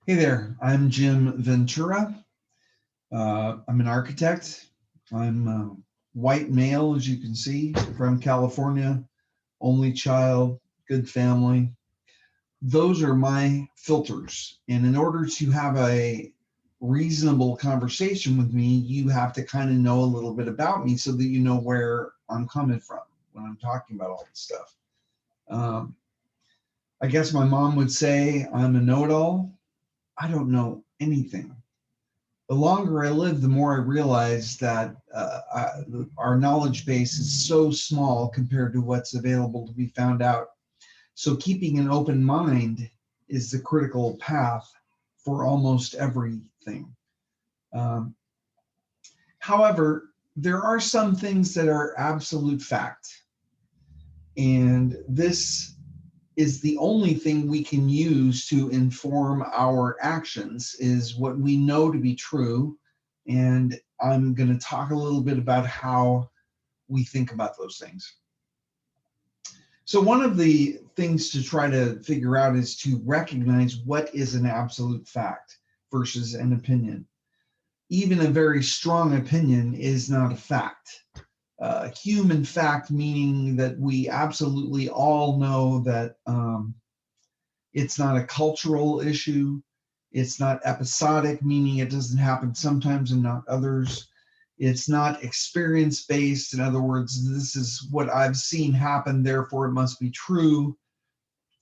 Hey there, I'm Jim Ventura. I'm an architect. I'm a white male, as you can see, from California, only child, good family. Those are my filters. And in order to have a reasonable conversation with me, you have to kind of know a little bit about me so that you know where I'm coming from when I'm talking about all this stuff. Um, I guess my mom would say I'm a know it all. I don't know anything. The longer I live, the more I realize that our knowledge base is so small compared to what's available to be found out. So keeping an open mind is the critical path for almost everything. Um, However, there are some things that are absolute fact, and this is the only thing we can use to inform our actions is what we know to be true. And I'm going to talk a little bit about how we think about those things. So one of the things to try to figure out is to recognize what is an absolute fact versus an opinion. Even a very strong opinion is not a fact. Human fact, meaning that we absolutely all know that it's not a cultural issue. It's not episodic, meaning it doesn't happen sometimes and not others. It's not experience based. In other words, this is what I've seen happen, therefore it must be true.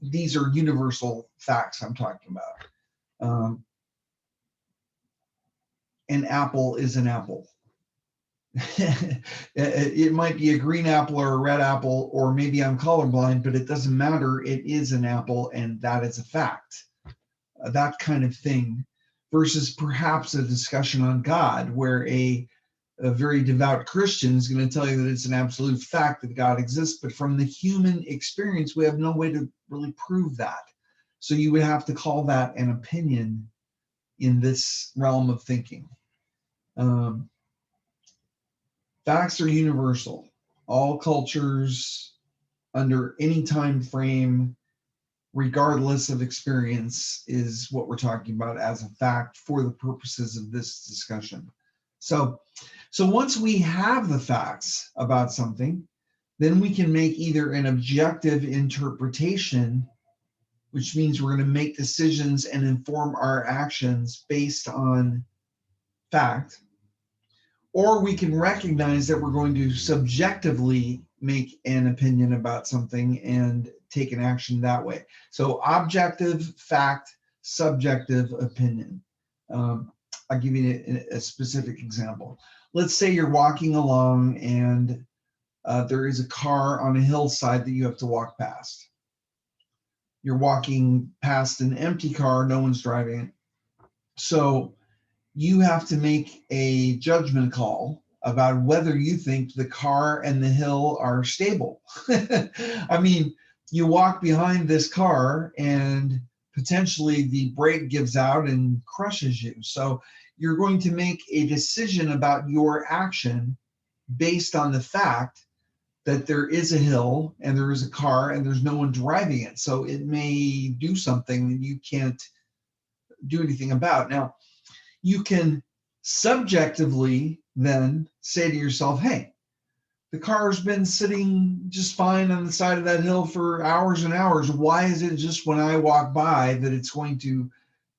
These are universal facts I'm talking about. Um, an apple is an apple. It might be a green apple or a red apple, or maybe I'm colorblind, but it doesn't matter. It is an apple, and that is a fact. That kind of thing, versus perhaps a discussion on God, where a very devout Christian is going to tell you that it's an absolute fact that God exists, but from the human experience, we have no way to really prove that. So you would have to call that an opinion in this realm of thinking. Um, Facts are universal. All cultures, under any time frame, regardless of experience, is what we're talking about as a fact for the purposes of this discussion. So, so once we have the facts about something, then we can make either an objective interpretation, which means we're going to make decisions and inform our actions based on fact, or we can recognize that we're going to subjectively make an opinion about something and take an action that way. So objective fact, subjective opinion. Um, I'll give you a specific example. Let's say you're walking along and there is a car on a hillside that you have to walk past. You're walking past an empty car, no one's driving it. So you have to make a judgment call about whether you think the car and the hill are stable. I mean, you walk behind this car and potentially the brake gives out and crushes you. So you're going to make a decision about your action based on the fact that there is a hill and there is a car and there's no one driving it. So it may do something that you can't do anything about. Now, you can subjectively then say to yourself, hey, the car's been sitting just fine on the side of that hill for hours and hours. Why is it just when I walk by that it's going to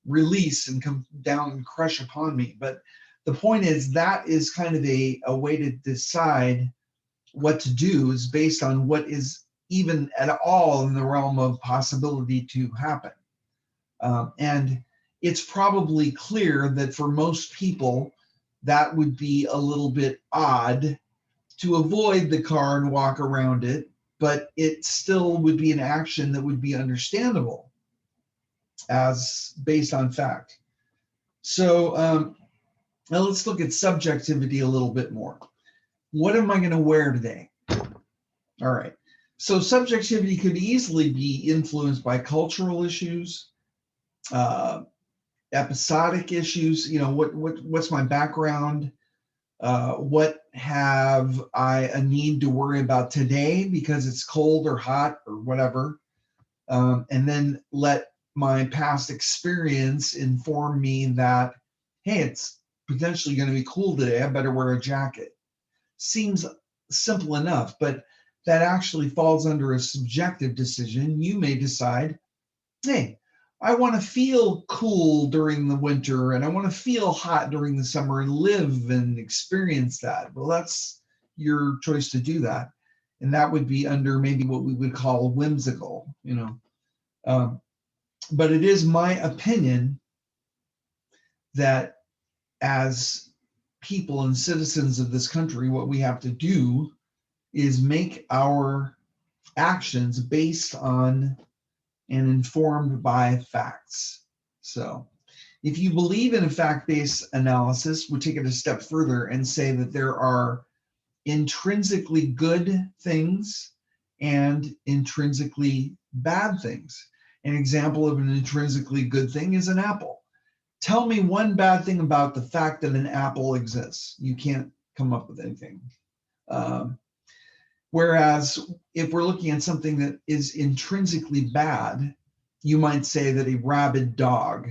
release and come down and crush upon me? But the point is that is kind of a way to decide what to do is based on what is even at all in the realm of possibility to happen. And it's probably clear that for most people, that would be a little bit odd to avoid the car and walk around it, but it still would be an action that would be understandable as based on fact. So now let's look at subjectivity a little bit more. What am I going to wear today? All right. So subjectivity could easily be influenced by cultural issues, uh, episodic issues. You know, what's my background? What have I a need to worry about today because it's cold or hot or whatever? And then let my past experience informed me that, hey, it's potentially going to be cool today, I better wear a jacket. Seems simple enough, but that actually falls under a subjective decision. You may decide, hey, I want to feel cool during the winter and I want to feel hot during the summer and live and experience that. Well, that's your choice to do that. And that would be under maybe what we would call whimsical, but it is my opinion that as people and citizens of this country, what we have to do is make our actions based on and informed by facts. So if you believe in a fact-based analysis, we take it a step further and say that there are intrinsically good things and intrinsically bad things. An example of an intrinsically good thing is an apple. Tell me one bad thing about the fact that an apple exists. You can't come up with anything. Whereas if we're looking at something that is intrinsically bad, you might say that a rabid dog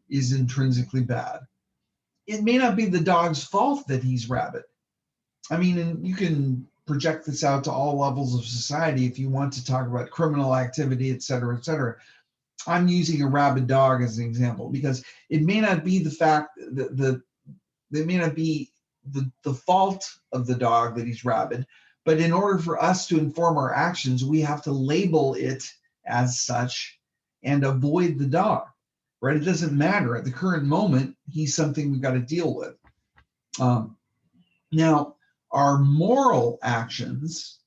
is intrinsically bad. It may not be the dog's fault that he's rabid. I mean, and you can project this out to all levels of society if you want to talk about criminal activity, et cetera, et cetera. I'm using a rabid dog as an example because it may not be the fact that it may not be the fault of the dog that he's rabid, but in order for us to inform our actions, we have to label it as such and avoid the dog, right? It doesn't matter. At the current moment, he's something we've got to deal with. Now, our moral actions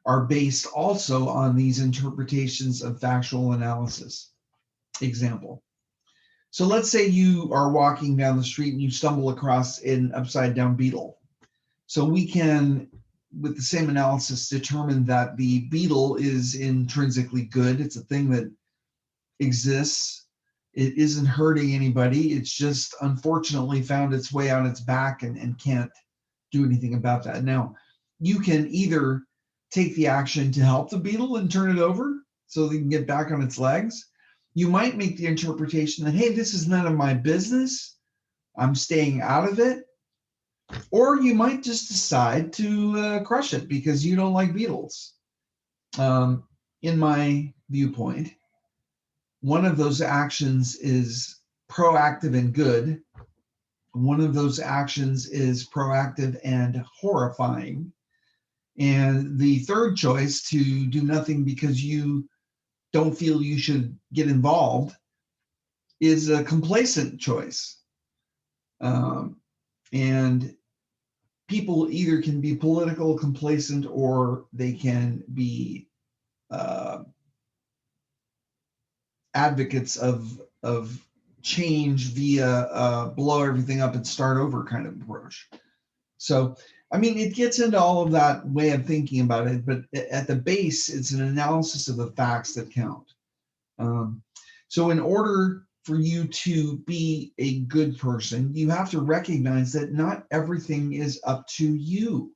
are based also on these interpretations of factual analysis. Example. So let's say you are walking down the street and you stumble across an upside down beetle. So we can, with the same analysis, determine that the beetle is intrinsically good. It's a thing that exists. It isn't hurting anybody. It's just unfortunately found its way on its back and can't do anything about that. Now, you can either take the action to help the beetle and turn it over so they can get back on its legs. You might make the interpretation that, hey, this is none of my business. I'm staying out of it. Or you might just decide to crush it because you don't like beetles. In my viewpoint, one of those actions is proactive and good. One of those actions is proactive and horrifying. And the third choice, to do nothing because you don't feel you should get involved, is a complacent choice. And people either can be political complacent or they can be advocates of change via blow everything up and start over kind of approach. So, I mean, it gets into all of that way of thinking about it, but at the base, it's an analysis of the facts that count. So in order for you to be a good person, you have to recognize that not everything is up to you.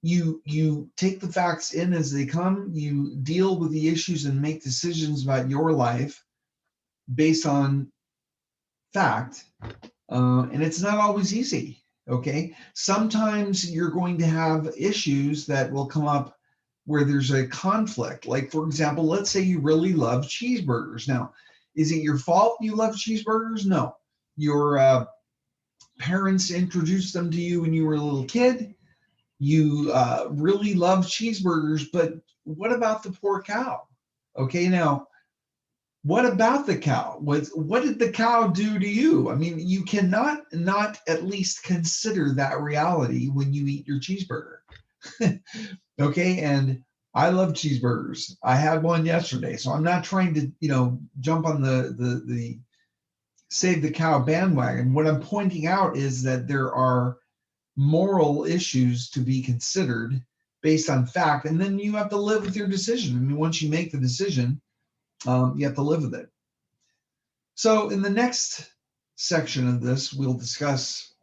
You take the facts in as they come, you deal with the issues and make decisions about your life based on fact, and it's not always easy, okay? Sometimes you're going to have issues that will come up where there's a conflict. Like, for example, let's say you really love cheeseburgers. Now, is it your fault you love cheeseburgers? No. Your parents introduced them to you when you were a little kid. You really love cheeseburgers, but what about the poor cow? Okay, now, what about the cow? What did the cow do to you? I mean, you cannot not at least consider that reality when you eat your cheeseburger. Okay, and I love cheeseburgers. I had one yesterday, so I'm not trying to, jump on the save the cow bandwagon. What I'm pointing out is that there are moral issues to be considered based on fact, and then you have to live with your decision. I mean, once you make the decision, you have to live with it. So in the next section of this, we'll discuss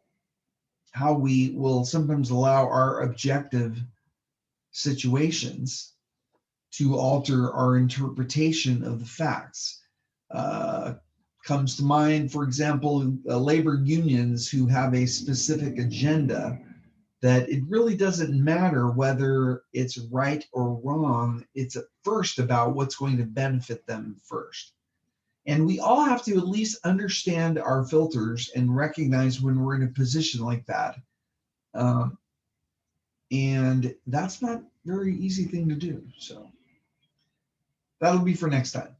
how we will sometimes allow our objective situations to alter our interpretation of the facts. Comes to mind, for example, labor unions who have a specific agenda that it really doesn't matter whether it's right or wrong. It's at first about what's going to benefit them first. And we all have to at least understand our filters and recognize when we're in a position like that. And that's not a very easy thing to do. So that'll be for next time.